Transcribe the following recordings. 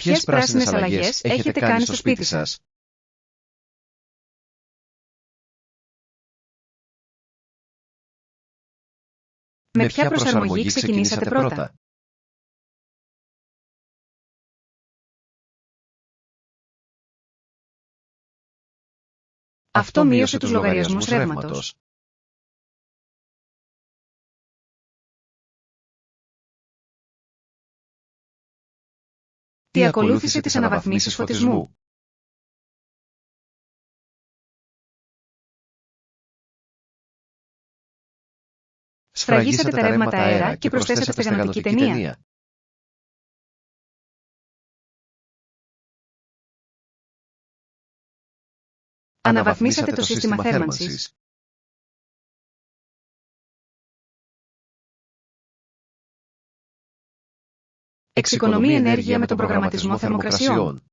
Ποιες πράσινες αλλαγές έχετε κάνει στο σπίτι σας? Με ποια προσαρμογή ξεκινήσατε πρώτα? Αυτό μείωσε τους λογαριασμούς ρεύματος. Τι ακολούθησε τις αναβαθμίσεις φωτισμού? Σφραγίσατε τα ρεύματα αέρα και προσθέσατε στεγανοτική ταινία. Αναβαθμίσατε το σύστημα θέρμανσης. Εξοικονομεί ενέργεια με τον προγραμματισμό θερμοκρασιών.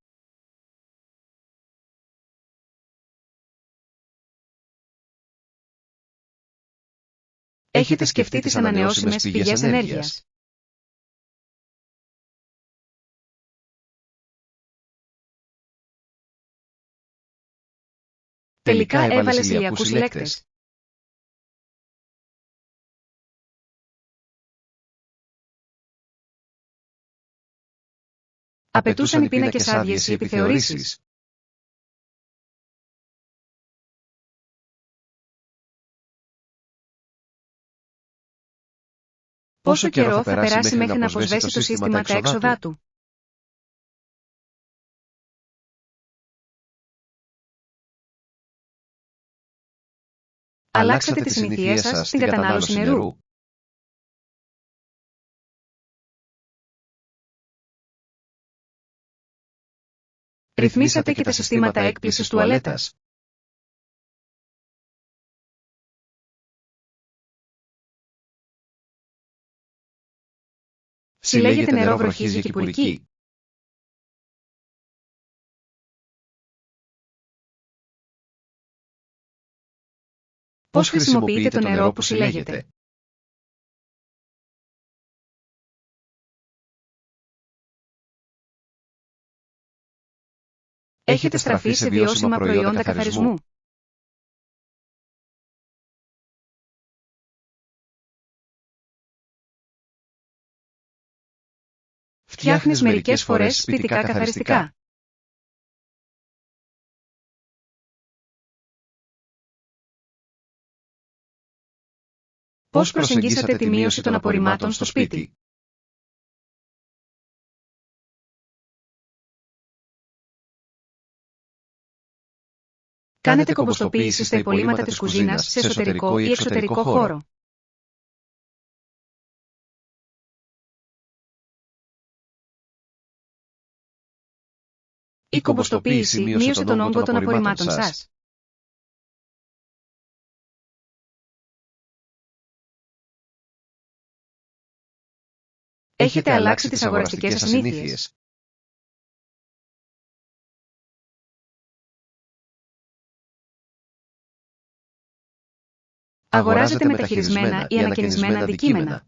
Έχετε σκεφτεί τις ανανεώσιμες πηγές ενέργειας? Τελικά έβαλες ηλιακούς συλλέκτες. Απαιτούσαν οι πίνακες άδειες ή επιθεωρήσεις? Πόσο καιρό θα περάσει μέχρι να αποσβέσει το σύστημα τα έξοδά του? Αλλάξατε τις συνήθειές σας στην κατανάλωση νερού? Ρυθμίσατε και τα συστήματα έκπλησης τουαλέτας? Συλλέγετε νερό βροχής για κυπουρική? Πώς χρησιμοποιείτε το νερό που συλλέγετε? Έχετε στραφεί σε βιώσιμα προϊόντα καθαρισμού? Φτιάχνεις μερικές φορές σπιτικά καθαριστικά? Πώς προσεγγίσατε τη μείωση των απορριμμάτων στο σπίτι? Κάνετε κομποστοποίηση στα υπολείμματα της κουζίνας σε εσωτερικό ή εξωτερικό χώρο? Η κομποστοποίηση μείωσε τον όγκο των απορριμμάτων σας? Έχετε αλλάξει τις αγοραστικές σας συνήθειες? Αγοράζετε μεταχειρισμένα ή ανακαινισμένα αντικείμενα?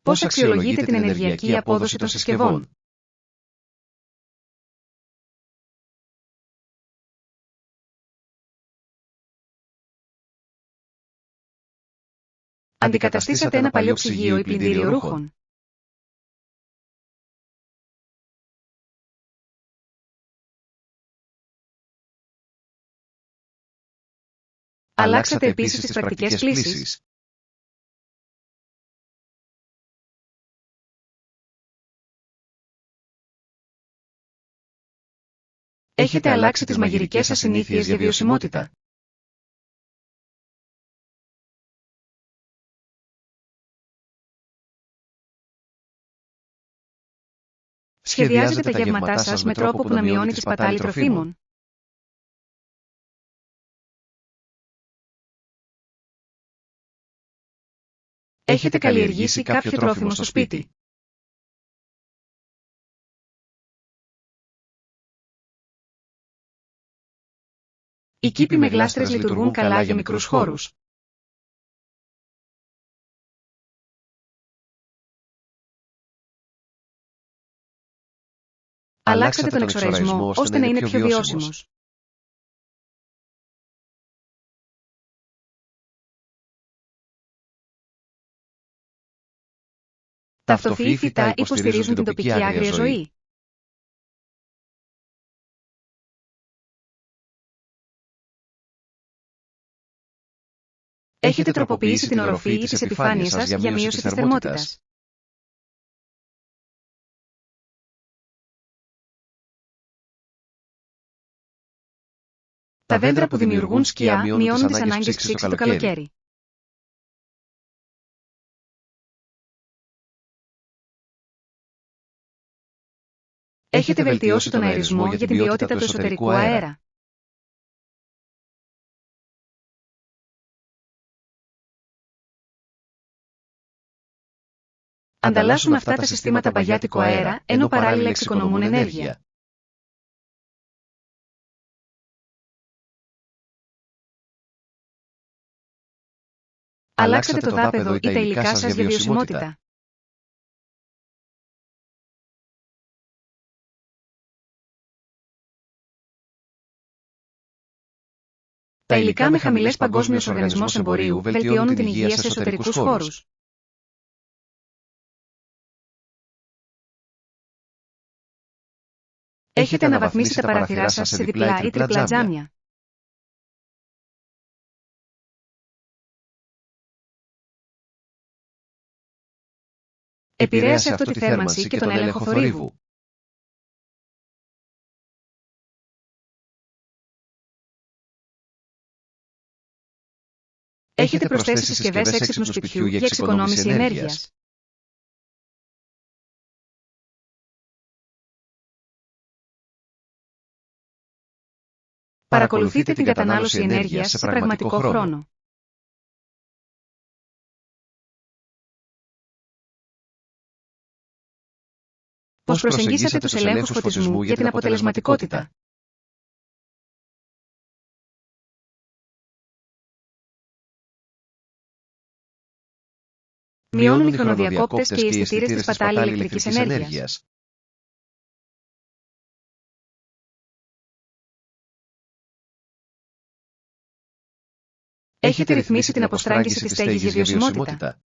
Πώς αξιολογείτε την ενεργειακή απόδοση των συσκευών? Αντικαταστήσατε ένα παλιό ψυγείο ή πλυντήριο ρούχων? Αλλάξατε επίσης τις πρακτικές πλύσης? Έχετε αλλάξει τις μαγειρικές σας συνήθειες για βιωσιμότητα? Σχεδιάζετε τα γεύματά σας με τρόπο που να μειώνει τη σπατάλη τροφίμων? Έχετε καλλιεργήσει κάποιο τρόφιμο στο σπίτι? Οι κήποι με γλάστρες λειτουργούν καλά για μικρούς χώρους. Αλλάξατε τον εξοραϊσμό ώστε να είναι πιο βιώσιμος. Τα αυτοφυή φυτά υποστηρίζουν την τοπική άγρια ζωή. Έχετε τροποποιήσει την οροφή ή τις επιφάνειες σας για μείωση της θερμότητας. Τα δέντρα που δημιουργούν σκιά μειώνουν τις ανάγκες ψήξης το καλοκαίρι. Έχετε βελτιώσει τον αερισμό για την ποιότητα του εσωτερικού αέρα. Ανταλλάσσουν αυτά τα συστήματα παγιάτικο αέρα, ενώ παράλληλα εξοικονομούν ενέργεια. Αλλάξατε το δάπεδο ή τα υλικά σας για βιωσιμότητα. Τα υλικά με χαμηλές παγκόσμιος οργανισμός εμπορίου βελτιώνουν την υγεία σε εσωτερικούς χώρους. Έχετε αναβαθμίσει τα παραθυρά σας σε διπλά ή τριπλά τζάμια. Επηρέασε αυτό τη θέρμανση και τον έλεγχο θορύβου. Έχετε προσθέσει συσκευές έξυπνου σπιτιού για εξοικονόμηση ενέργειας. Παρακολουθείτε την κατανάλωση ενέργειας σε πραγματικό χρόνο. Πώς προσεγγίσατε τους ελέγχους φωτισμού για την αποτελεσματικότητα. Μειώνουν οι χρονοδιακόπτες και οι αισθητήρες της πατάλη ηλεκτρικής ενέργειας. Έχετε ρυθμίσει την αποστράγγιση της στέγης για βιωσιμότητα.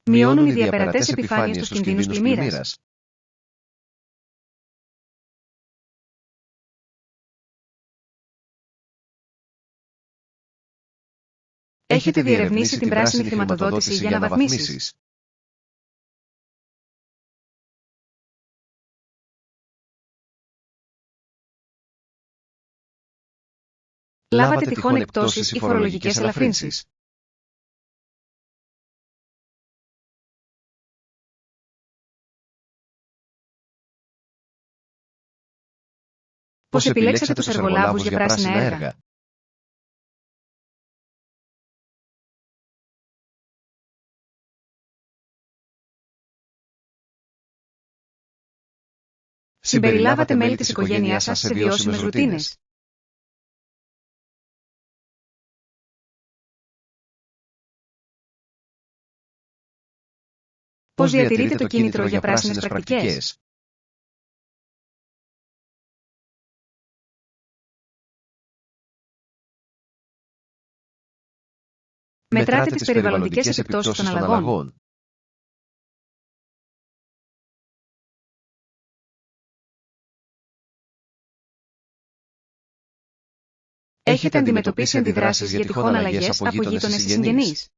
Μειώνουν οι διαπερατές επιφάνειες τους κινδύνους πλημμύρας. Έχετε διερευνήσει την πράσινη χρηματοδότηση για αναβαθμίσεις. Λάβατε τυχόν εκπτώσεις ή φορολογικές ελαφρύνσεις. Πώς επιλέξατε τους εργολάβους για πράσινα έργα. Συμπεριλάβατε μέλη της οικογένειάς σας σε βιώσιμες ρουτίνες. Πώς διατηρείτε το κίνητρο για πράσινες πρακτικές. Μετράτε τις περιβαλλοντικές επιπτώσεις των αλλαγών. Έχετε αντιμετωπίσει αντιδράσεις για τυχόν αλλαγές από γείτονες ή συγγενείς.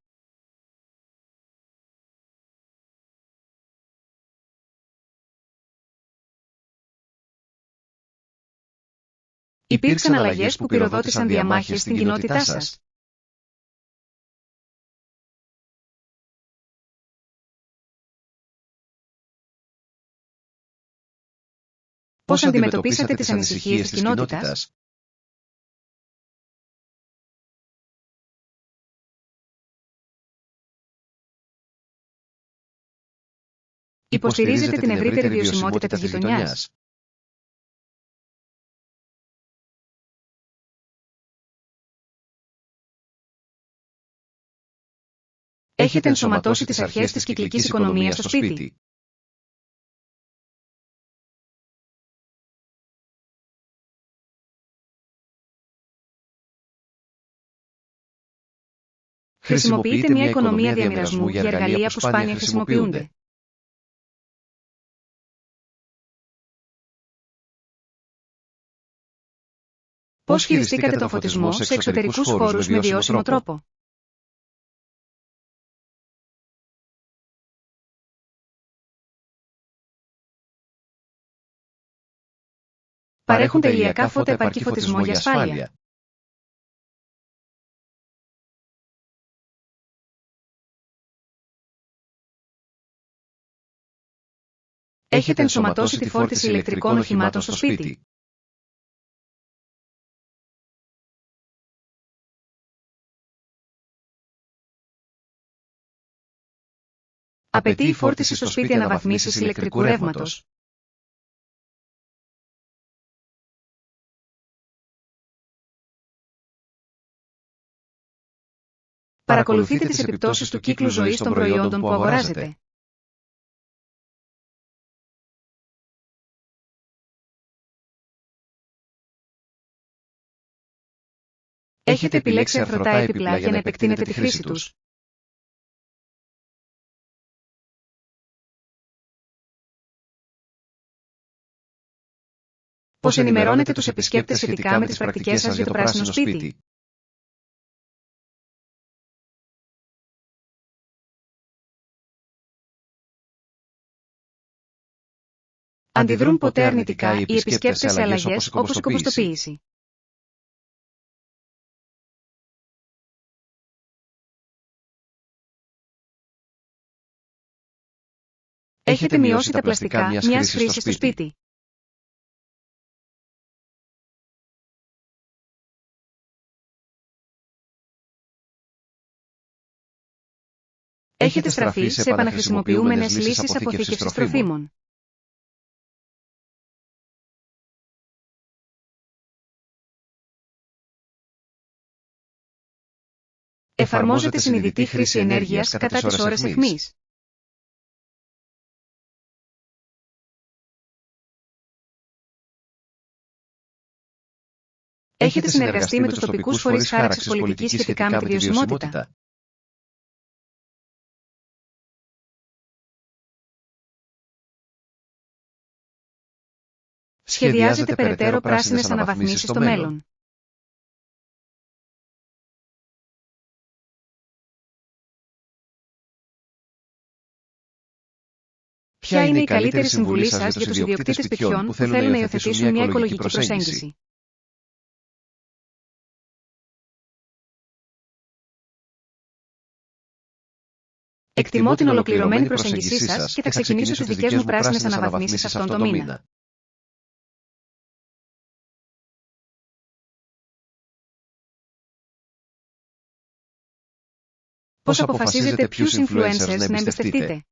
Υπήρξαν αλλαγές που πυροδότησαν διαμάχες στην κοινότητά σας. Πώς αντιμετωπίσατε τις ανησυχίες της κοινότητας. Υποστηρίζετε την ευρύτερη βιωσιμότητα της γειτονιάς. Έχετε ενσωματώσει τις αρχές της κυκλικής οικονομίας στο σπίτι. Χρησιμοποιείτε μια οικονομία διαμοιρασμού για εργαλεία που σπάνια χρησιμοποιούνται. Πώς χειριστήκατε τον φωτισμό σε εξωτερικούς χώρους με βιώσιμο τρόπο? Παρέχουν τα ηλιακά φώτα επαρκή φωτισμό για ασφάλεια? Έχετε ενσωματώσει τη φόρτιση ηλεκτρικών οχημάτων στο σπίτι. Απαιτεί η φόρτιση στο σπίτι αναβαθμίσεις ηλεκτρικού ρεύματος? Παρακολουθείτε τις επιπτώσεις του κύκλου ζωής των προϊόντων που αγοράζετε. Έχετε επιλέξει αρθρωτά έπιπλα για να επεκτείνετε τη χρήση τους? Πώς ενημερώνετε τους επισκέπτες σχετικά με τις πρακτικές σας για το πράσινο σπίτι? Αντιδρούν ποτέ αρνητικά οι επισκέπτες σε αλλαγές όπως η κομποστοποίηση? Έχετε μειώσει τα πλαστικά μιας χρήσης στο σπίτι? Έχετε στραφεί σε επαναχρησιμοποιούμενες λύσεις αποθήκευσης τροφίμων? Εφαρμόζετε συνειδητή χρήση ενέργειας κατά τις ώρες αιχμής? Έχετε συνεργαστεί με τους τοπικούς φορείς χάραξης πολιτικής σχετικά με τη βιωσιμότητα? Σχεδιάζετε περαιτέρω πράσινες αναβαθμίσεις στο μέλλον? Ποια είναι η καλύτερη συμβουλή σας για τους ιδιοκτήτες σπιτιών που θέλουν να υιοθετήσουν μια οικολογική προσέγγιση? Εκτιμώ την ολοκληρωμένη προσέγγισή σας και θα ξεκινήσω τις δικές μου πράσινες αναβαθμίσεις αυτόν τον μήνα. Πώς αποφασίζετε ποιους influencers να εμπιστευτείτε?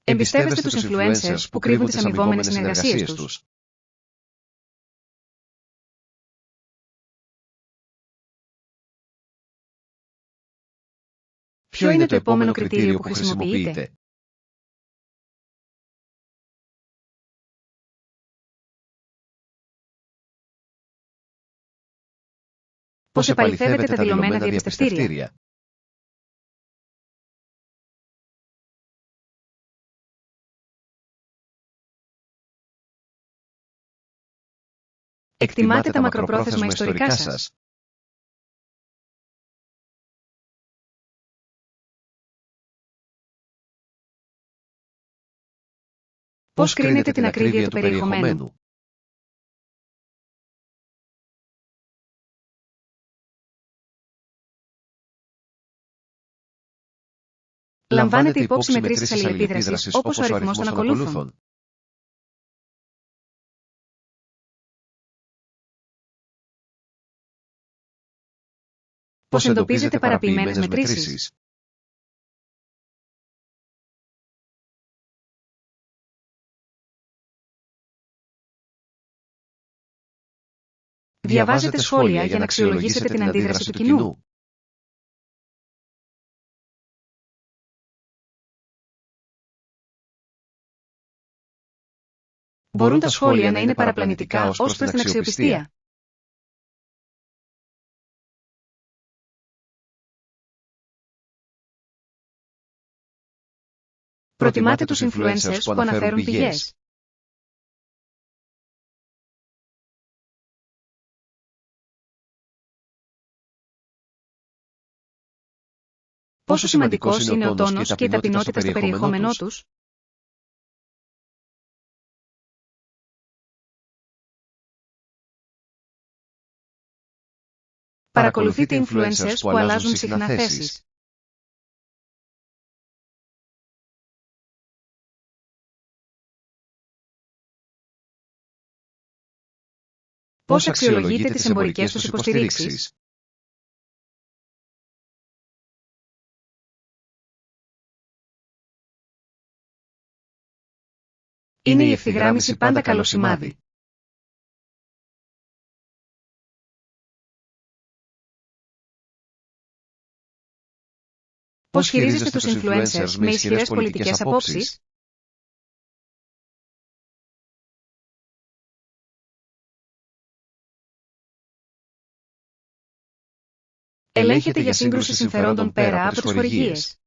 Εμπιστεύεστε τους influencers που κρύβουν τις αμοιβόμενες συνεργασίες τους? Ποιο είναι το επόμενο κριτήριο που χρησιμοποιείτε? Πώς επαληθεύετε τα δηλωμένα διαπιστευτήρια? Εκτιμάτε τα μακροπρόθεσμα ιστορικά σας? Πώς κρίνετε την ακρίβεια του περιεχομένου? Λαμβάνετε υπόψη μετρήσεις αλληλεπίδρασης όπως ο αριθμός των ακολούθων? Πώς εντοπίζετε παραποιημένες μετρήσεις? Διαβάζετε σχόλια για να αξιολογήσετε την αντίδραση του κοινού. Μπορούν τα σχόλια να είναι παραπλανητικά ως προς την αξιοπιστία. Προτιμάτε τους influencers που αναφέρουν πηγές. Πόσο σημαντικός είναι ο τόνος και η ταπεινότητα στο περιεχόμενό τους? Παρακολουθείτε influencers που αλλάζουν συχνά θέσεις. Πώς αξιολογείτε τις εμπορικές τους υποστηρίξεις? Είναι η ευθυγράμμιση πάντα καλό σημάδι? Πώς χειρίζεστε τους influencers με ισχυρές πολιτικές απόψεις? Ελέγχετε για σύγκρουση συμφερόντων πέρα από τις χορηγίες.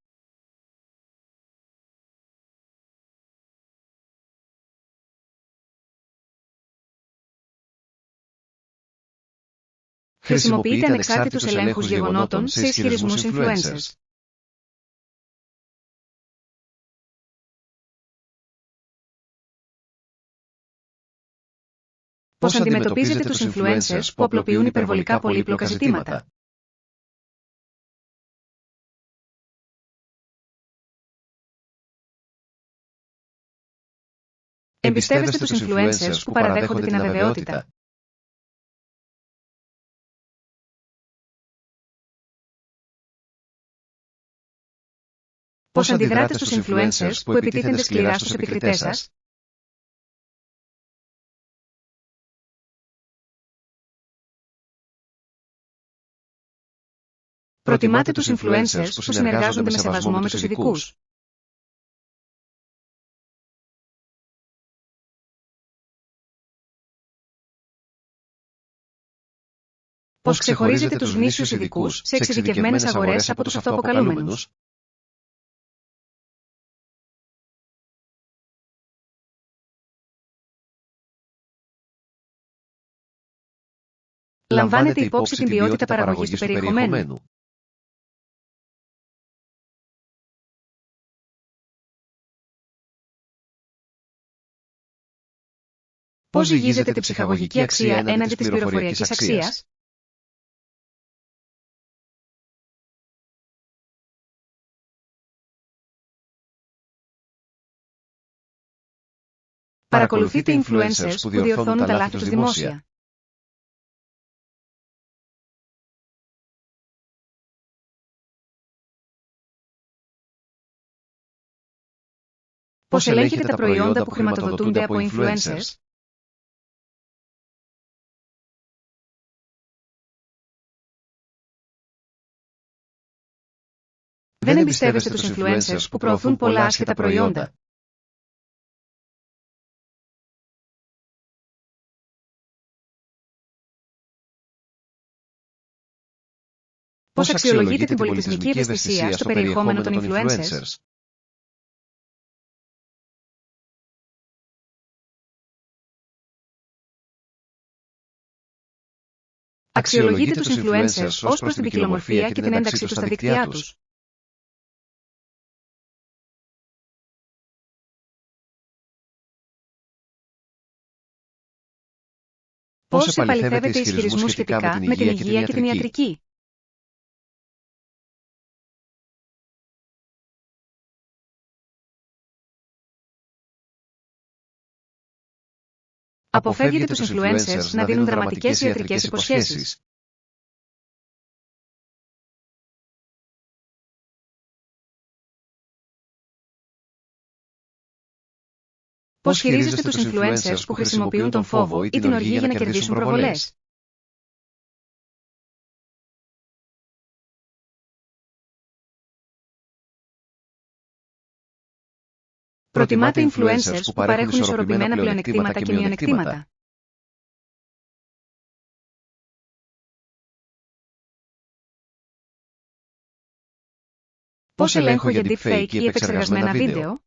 Χρησιμοποιείτε ανεξάρτητους ελέγχους γεγονότων σε ισχυρισμούς influencers. Πώς αντιμετωπίζετε τους influencers που απλοποιούν υπερβολικά πολύπλοκα ζητήματα? Εμπιστεύεστε τους influencers που παραδέχονται την αβεβαιότητα? Πώς αντιδράτε στους influencers που επιτίθενται σκληρά στους επικριτές σας? Προτιμάτε τους influencers που συνεργάζονται με σεβασμό με τους ειδικούς? Πώς ξεχωρίζετε τους γνήσιους ειδικούς σε εξειδικευμένες αγορές από τους αυτοαποκαλούμενους? Λαμβάνετε υπόψη την ποιότητα παραγωγής του περιεχομένου? Πώς ζυγίζετε την ψυχαγωγική αξία έναντι της πληροφοριακής αξίας? Παρακολουθείτε influencers που διορθώνουν τα λάθη τους δημόσια? Πώς ελέγχετε τα προϊόντα που χρηματοδοτούνται από influencers? Δεν εμπιστεύεστε τους influencers που προωθούν πολλά άσχετα προϊόντα? Πώς αξιολογείτε την πολιτισμική ευαισθησία στο περιεχόμενο των influencers? Αξιολογείτε τους influencers ως προς την ποικιλομορφία και την ένταξή τους στα δίκτυά τους? Πώς επαληθεύετε ισχυρισμούς σχετικά με την υγεία και την ιατρική? Αποφεύγετε τους influencers να δίνουν δραματικές ιατρικές υποσχέσεις? Πώς χειρίζεστε τους influencers που χρησιμοποιούν τον φόβο ή την οργή για να κερδίσουν προβολές? Προτιμάτε influencers που παρέχουν ισορροπημένα πλεονεκτήματα και μειονεκτήματα. Πώς ελέγχω για deepfake ή επεξεργασμένα βίντεο?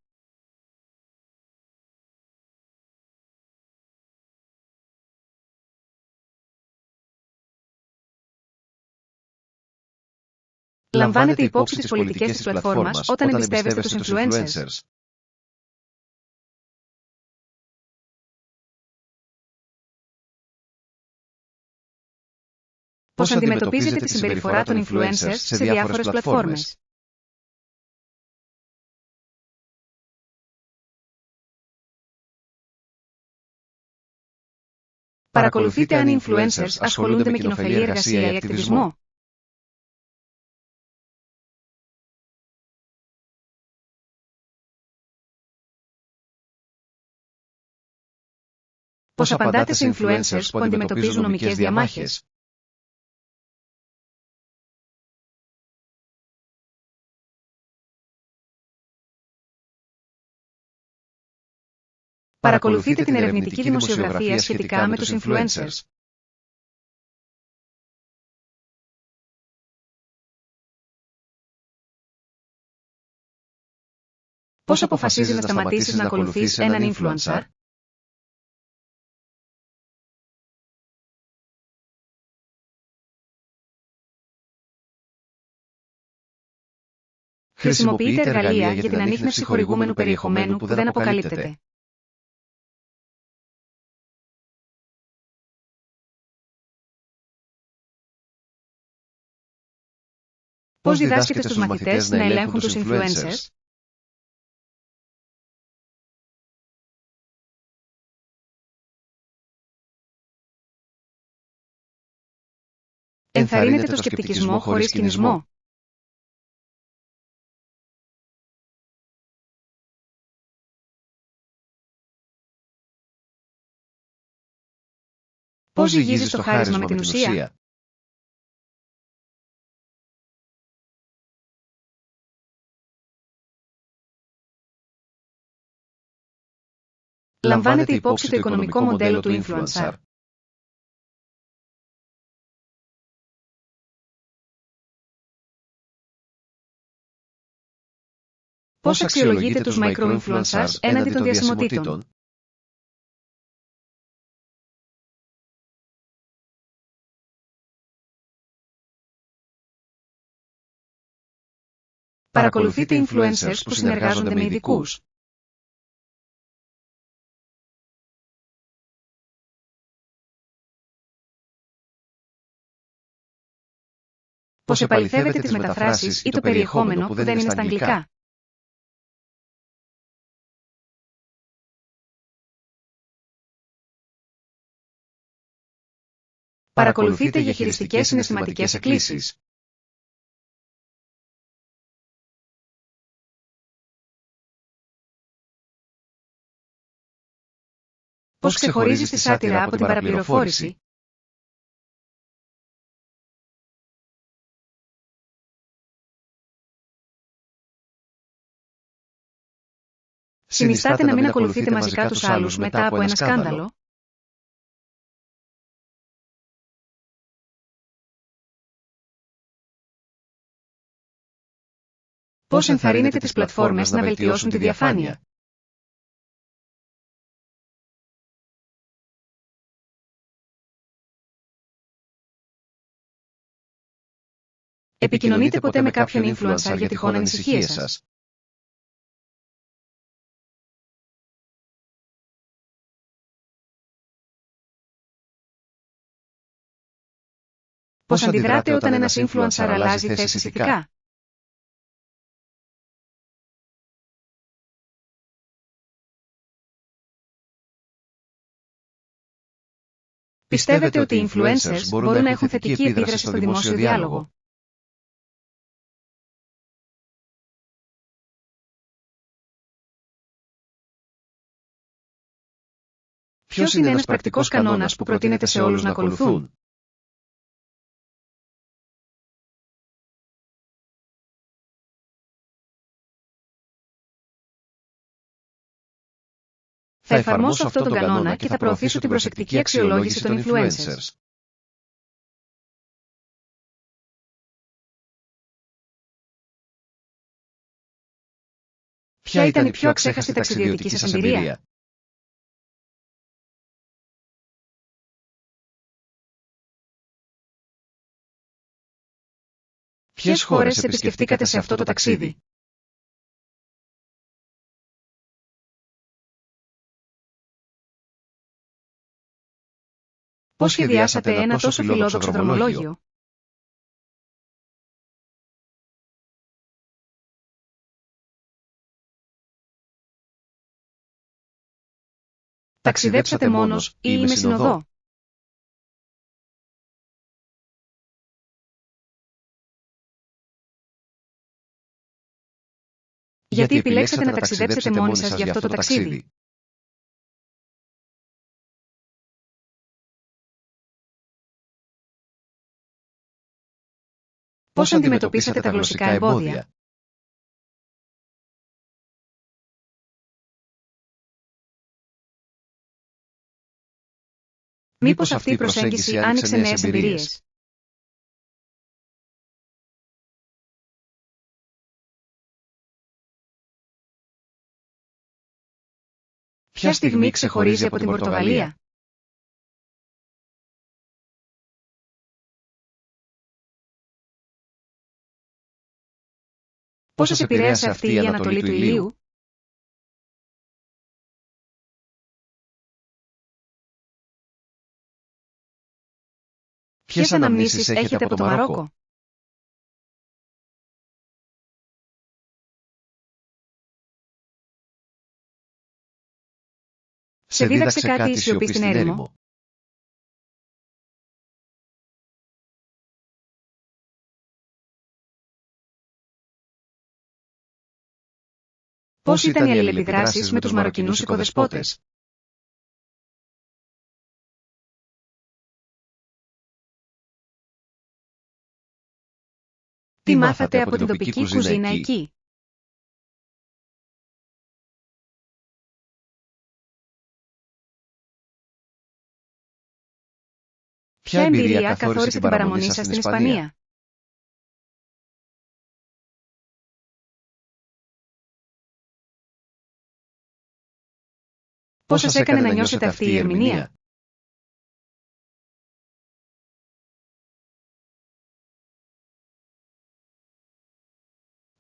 Λαμβάνετε υπόψη τις πολιτικές της πλατφόρμας όταν εμπιστεύεστε τους influencers. Πώς αντιμετωπίζετε τη συμπεριφορά των influencers σε διάφορες πλατφόρμες? Παρακολουθείτε αν οι influencers ασχολούνται με κοινοφελή εργασία ή ακτιβισμό? Πώς απαντάτε σε influencers που αντιμετωπίζουν νομικές διαμάχες? Παρακολουθείτε την ερευνητική δημοσιογραφία σχετικά με τους influencers. Πώς αποφασίζεις να σταματήσεις να ακολουθείς έναν influencer? Χρησιμοποιείτε εργαλεία για την ανίχνευση χορηγούμενου περιεχομένου που δεν αποκαλύπτεται. Πώς διδάσκετε στους μαθητές να ελέγχουν τους influencers? Ενθαρρύνετε το σκεπτικισμό χωρίς κινησμό. Πώς ζυγίζεις το χάρισμα με την ουσία? Λαμβάνετε υπόψη το οικονομικό μοντέλο του influencer? Πώς αξιολογείτε τους micro-influencers έναντι των διασημοτήτων? Παρακολουθείτε influencers που συνεργάζονται με ειδικούς? Πώς επαληθεύετε τις μεταφράσεις ή το περιεχόμενο που δεν είναι στα αγγλικά? Παρακολουθείτε για χειριστικές συναισθηματικές εκκλήσεις? Πώς ξεχωρίζεις τη σάτυρα από την παραπληροφόρηση? Συνιστάτε να μην ακολουθείτε μαζικά τους άλλους μετά από ένα σκάνδαλο? Πώς ενθαρρύνετε τις πλατφόρμες να βελτιώσουν τη διαφάνεια? Επικοινωνείτε ποτέ με κάποιον influencer για τυχόν ανησυχίες σας? Πώς αντιδράτε όταν ένας influencer αλλάζει θέση ηθικά? Πιστεύετε ότι οι influencers μπορούν να έχουν θετική επίδραση στο δημόσιο διάλογο? Ποιος είναι ένας πρακτικός κανόνας που προτείνετε σε όλους να ακολουθούν? Θα εφαρμόσω αυτόν τον κανόνα και θα προωθήσω την προσεκτική αξιολόγηση των influencers. Ποια ήταν η πιο αξέχαστη ταξιδιωτική σας εμπειρία? Ποιες χώρες επισκεφτήκατε σε αυτό το ταξίδι? Πώς σχεδιάσατε ένα τόσο φιλόδοξο δρομολόγιο? Ταξιδέψατε μόνος ή με συνοδό? Γιατί επιλέξατε να ταξιδέψετε μόνοι σας για αυτό το ταξίδι? Πώς αντιμετωπίσατε τα γλωσσικά εμπόδια? Μήπως αυτή η προσέγγιση άνοιξε νέες εμπειρίες? Ποια στιγμή ξεχωρίζει από την Πορτογαλία? Πώς σας επηρέασε αυτή η ανατολή του ηλίου? Ποιες αναμνήσεις έχετε από το Μαρόκο? Σε δίδαξε κάτι η σιωπή στην έρημο? Πώς ήταν οι αλληλεπιδράσεις με τους Μαροκινούς οικοδεσπότες? Τι μάθατε από την τοπική κουζίνα εκεί? Ποια εμπειρία καθόρισε την παραμονή σας στην Ισπανία? Πώς σας έκανε να νιώσετε αυτή η ερμηνεία?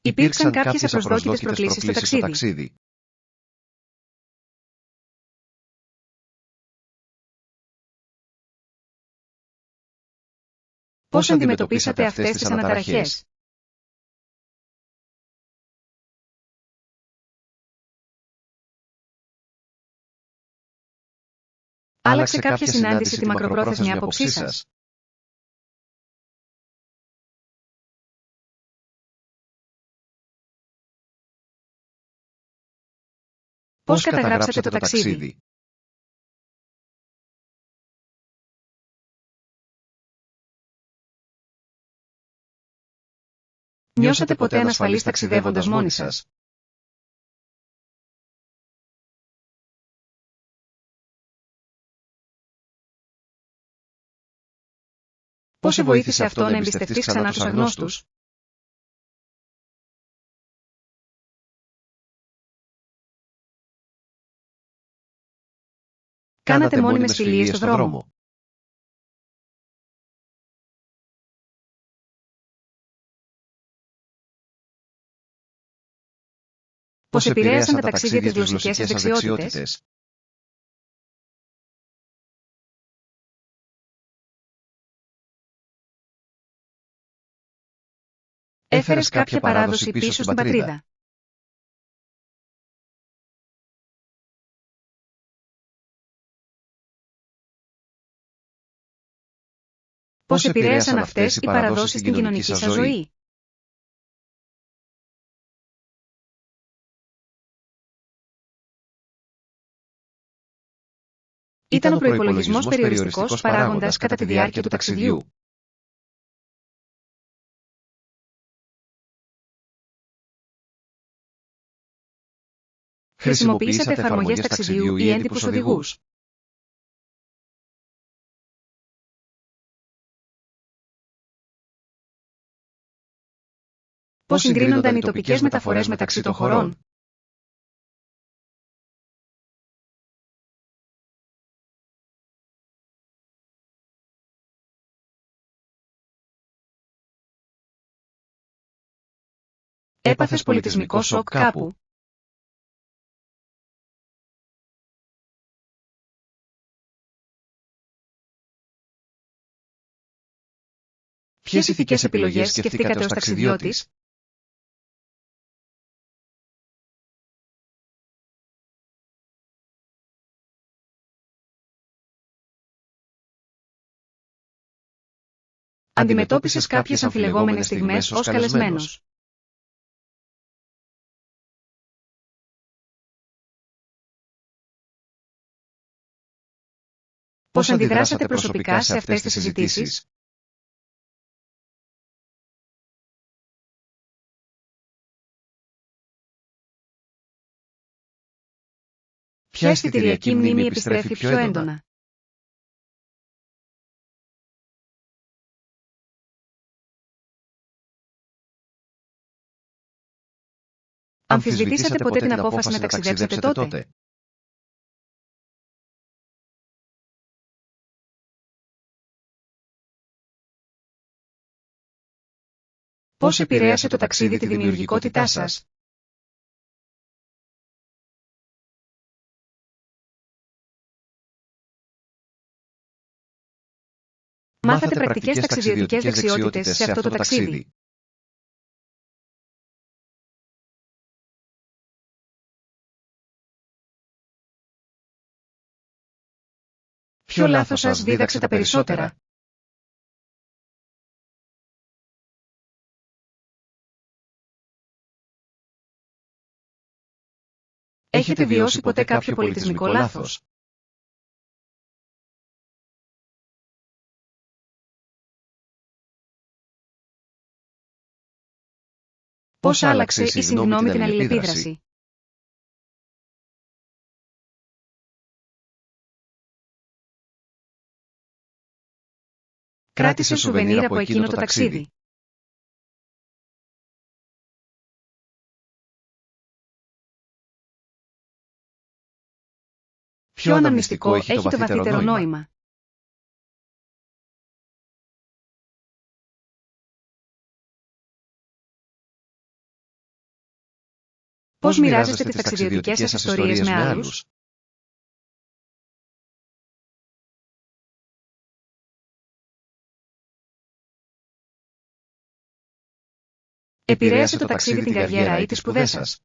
Υπήρξαν κάποιες απροσδόκητες προκλήσεις στο ταξίδι. Πώς αντιμετωπίσατε αυτές τις αναταραχές? Άλλαξε κάποια συνάντηση τη μακροπρόθεσμη άποψή σας? Πώς καταγράψατε το ταξίδι? Νιώσατε ποτέ ανασφαλείς ταξιδεύοντας μόνοι σας? Πώς σε βοήθησε αυτό να εμπιστευτείς ξανά τους αγνώστους? Κάνατε μόνιμες φιλίες στο δρόμο? Πώς επηρέασαν τα ταξίδια τις γλωσσικές σας δεξιότητες? Έφερες κάποια παράδοση πίσω στην πατρίδα? Πώς επηρέασαν αυτές οι παραδόσεις την κοινωνική σας ζωή? Ήταν ο προϋπολογισμός περιοριστικός παράγοντας κατά τη διάρκεια του ταξιδιού? Χρησιμοποιήσατε εφαρμογές ταξιδιού ή έντυπους οδηγούς. Πώς συγκρίνονταν οι τοπικές μεταφορές μεταξύ των χωρών? Έπαθες πολιτισμικό σοκ κάπου? Ποιες ηθικές επιλογές σκεφτήκατε ως ταξιδιώτης? Αντιμετώπισες κάποιες αμφιλεγόμενες στιγμές ως καλεσμένος. Πώς αντιδράσατε προσωπικά σε αυτές τις συζητήσεις? Ποια αισθητηριακή μνήμη επιστρέφει πιο έντονα? Αμφισβητήσατε ποτέ την απόφαση να ταξιδέψετε τότε? Πώς επηρέασε το ταξίδι τη δημιουργικότητά σας? Μάθατε πρακτικές ταξιδιωτικές δεξιότητες σε αυτό το ταξίδι? Ποιο λάθος σας δίδαξε τα περισσότερα? Έχετε βιώσει ποτέ κάποιο πολιτισμικό λάθος? Πώς άλλαξε η συγγνώμη την αλληλεπίδραση? Κράτησε σουβενίρ από εκείνο το ταξίδι? Ποιο αναμνηστικό έχει το βαθύτερο νόημα? Πώς μοιράζεστε τις ταξιδιωτικές σας ιστορίες με άλλους? Επηρέασε το ταξίδι την καριέρα ή τις σπουδές σας?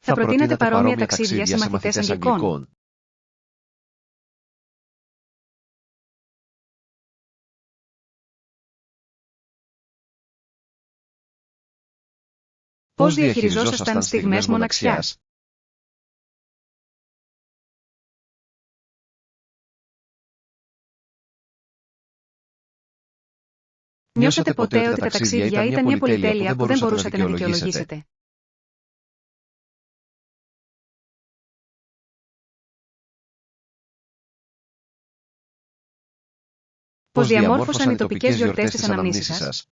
Θα προτείνατε παρόμοια ταξίδια σε μαθητές αγγλικών? Πώς διαχειριζόσασταν στιγμές μοναξιάς? Νιώσατε ποτέ ότι τα ταξίδια ήταν μια πολυτέλεια που δεν μπορούσατε να δικαιολογήσετε? Πώς διαμόρφωσαν οι τοπικές γιορτές τις αναμνήσεις σας?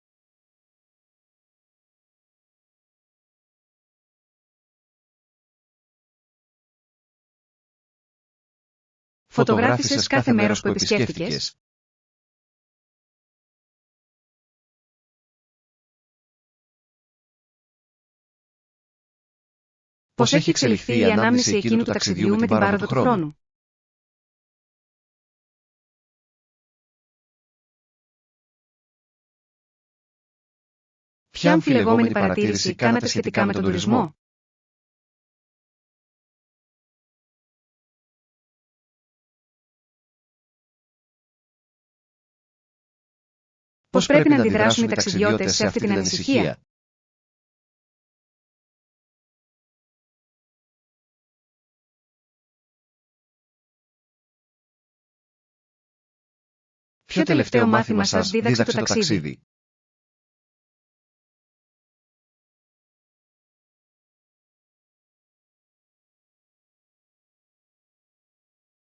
Φωτογράφησες κάθε μέρος που επισκέφτηκες? Πώς έχει εξελιχθεί η ανάμνηση εκείνου του ταξιδιού με την πάροδο του χρόνου? Ποια αμφιλεγόμενη παρατήρηση κάνατε σχετικά με τον τουρισμό? Πώς πρέπει να αντιδράσουν οι ταξιδιώτες σε αυτή την ανησυχία? ποιο τελευταίο μάθημα σας δίδαξε το ταξίδι?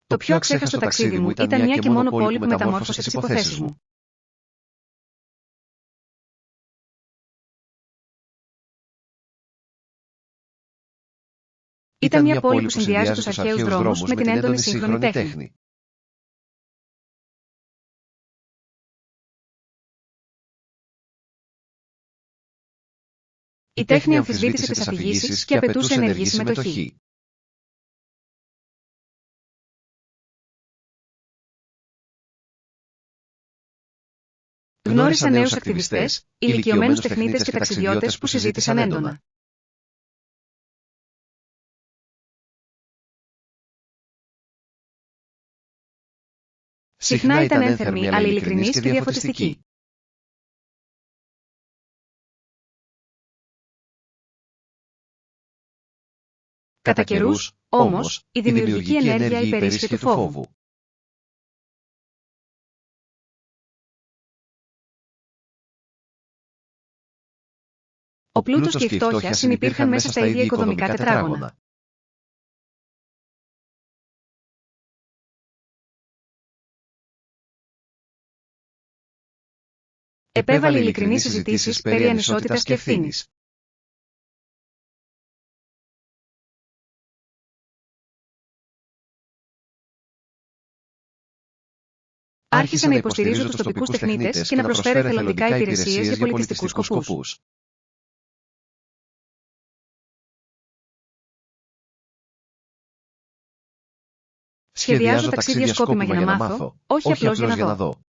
Το πιο αξέχαστο ταξίδι μου ήταν μια και μόνο πόλη που μεταμόρφωσε τις υποθέσεις μου. Ήταν μια πόλη που συνδυάζει τους αρχαίους δρόμους με την έντονη σύγχρονη τέχνη. Η τέχνη αμφισβήτησε τις αφηγήσεις και απαιτούσε ενεργή συμμετοχή. Γνώρισα νέους ακτιβιστές, ηλικιωμένους τεχνίτες και ταξιδιώτες που συζήτησαν έντονα. Συχνά ήταν ένθερμοι αλλά ειλικρινείς και διαφωτιστικοί. Κατά καιρούς, όμως, η δημιουργική ενέργεια υπερίσχυε του φόβου. Ο πλούτος και η φτώχεια συνυπήρχαν μέσα στα ίδια οικοδομικά τετράγωνα. Επέβαλε ειλικρινείς συζητήσεις περί ανισότητας και ευθύνης. Άρχισε να υποστηρίζει τους τοπικούς τεχνίτες και να προσφέρει εθελοντικά υπηρεσίες για πολιτιστικούς σκοπούς. Σχεδιάζω ταξίδια σκόπιμα για να μάθω, όχι απλώς για να δω.